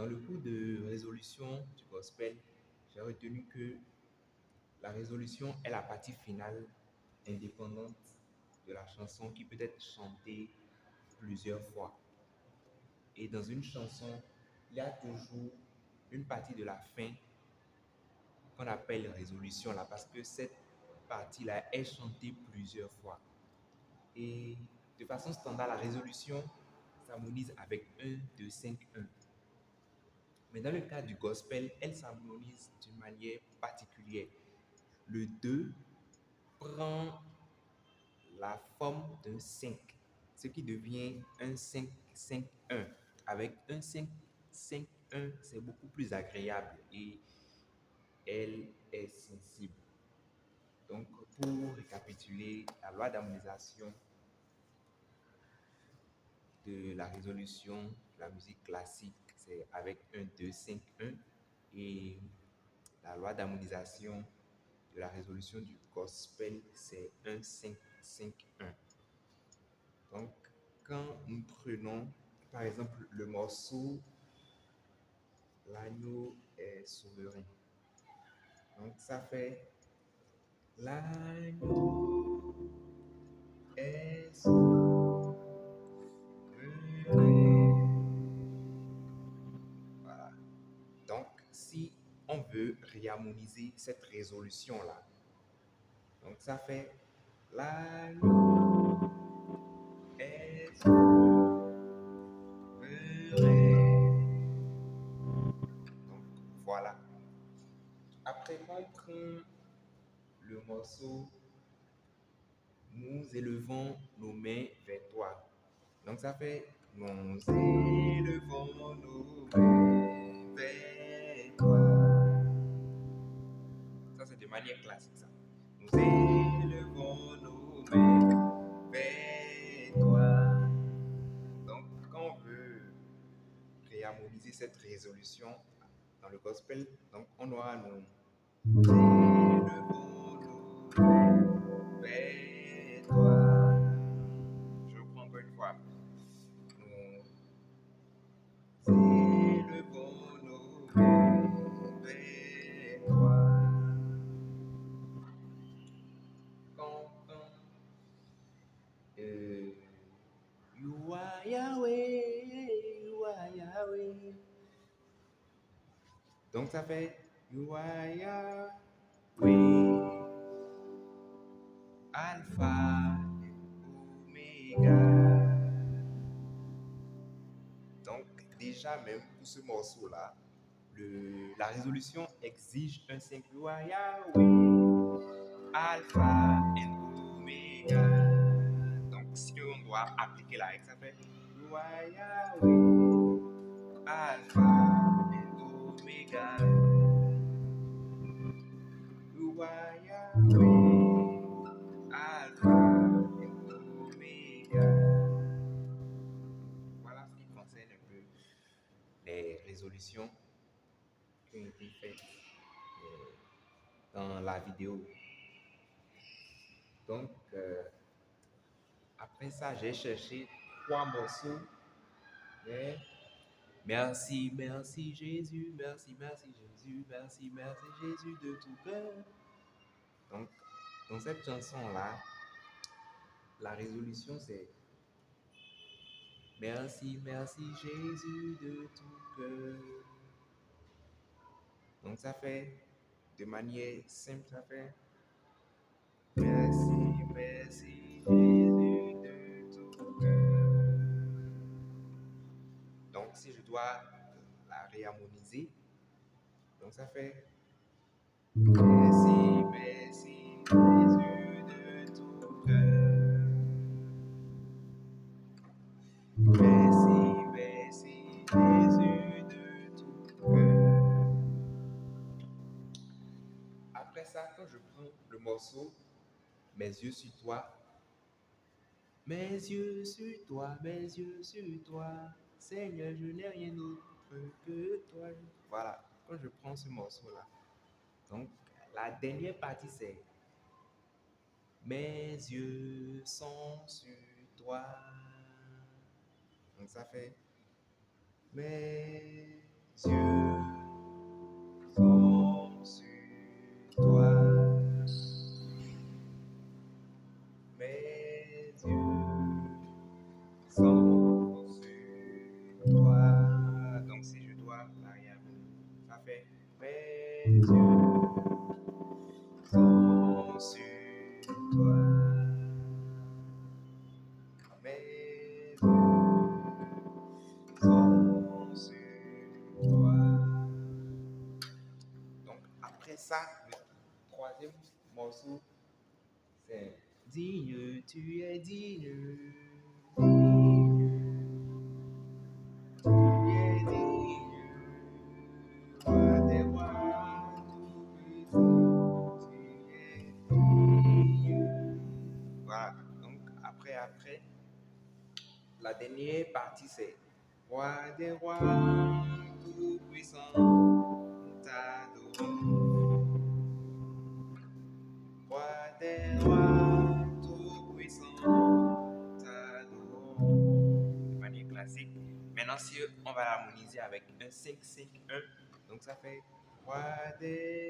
Dans le cours de résolution du gospel, j'ai retenu que la résolution est la partie finale indépendante de la chanson qui peut être chantée plusieurs fois. Et dans une chanson, il y a toujours une partie de la fin qu'on appelle résolution là parce que cette partie-là est chantée plusieurs fois. Et de façon standard, la résolution s'harmonise avec 1, 2, 5, 1. Mais dans le cas du gospel, elle s'harmonise d'une manière particulière. Le 2 prend la forme d'un 5, ce qui devient un 5, 5, 1. Avec un 5, 5, 1, c'est beaucoup plus agréable et elle est sensible. Donc, pour récapituler, la loi d'harmonisation de la résolution de la musique classique, c'est avec un 2 5 1. Et la loi d'harmonisation de la résolution du gospel, c'est un 5 5 1. Donc, quand nous prenons, par exemple, le morceau L'agneau est souverain. Donc, ça fait L'agneau est souverain. Voilà. Donc, si on veut réharmoniser cette résolution-là, donc ça fait L'agneau est souverain. Donc, voilà. Après, on prend le morceau Nous élevons nos mains vers toi. Donc, ça fait Nous élevons nos mains vers toi. Ça, c'est de manière classique, ça. Nous élevons nos mains vers toi. Donc, quand on veut réharmoniser cette résolution dans le gospel, donc on aura nous élevons nos mains vers toi. Je reprends encore une fois. Nous élevons nos mains vers toi. Quand you are Yahweh, you are Yahweh. Donc ça fait You are Yahweh, Alpha et Omega. Donc déjà même pour ce morceau-là, la résolution exige un 5 You are Yahweh, Alpha et Omega. Donc si on doit appliquer la règle, ça fait You are Yahweh, Alpha et Omega. You are Yahweh, Alpha et Omega. Voilà ce qui concerne un peu les résolutions qui ont été faites dans la vidéo. Donc, après ça, j'ai cherché 3 morceaux. Mais merci, merci Jésus, merci, merci Jésus, merci, merci Jésus de tout cœur. Donc, dans cette chanson-là, la résolution c'est merci, merci Jésus de tout cœur. Donc, ça fait de manière simple, ça fait merci, merci Jésus de tout cœur. Donc, si je dois la réharmoniser, donc ça fait merci, merci Jésus de tout cœur. Merci, merci Jésus de tout cœur. Après ça, quand je prends le morceau Mes yeux sur toi, mes yeux sur toi, mes yeux sur toi, Seigneur, je n'ai rien d'autre que toi. Voilà, quand je prends ce morceau-là. Donc, la dernière partie, c'est Mes yeux sont sur toi. Donc, ça fait Mes yeux sont sur toi. Mes yeux sont sur toi. Donc si je dois variable, ça fait mes yeux sont sur toi. Mes yeux sont sur toi. Donc après ça, le troisième morceau, c'est digne, tu es digne. Tu es digne. Roi des rois, tout-puissant, tu es digne. Voilà. Donc après, la dernière partie, c'est Roi des rois, tout-puissant, nous t'adorons. Roi des rois, tout-puissant, nous t'adorons. De manière classique. Maintenant, si on va l'harmoniser avec un 5-5-1, donc ça fait Roi des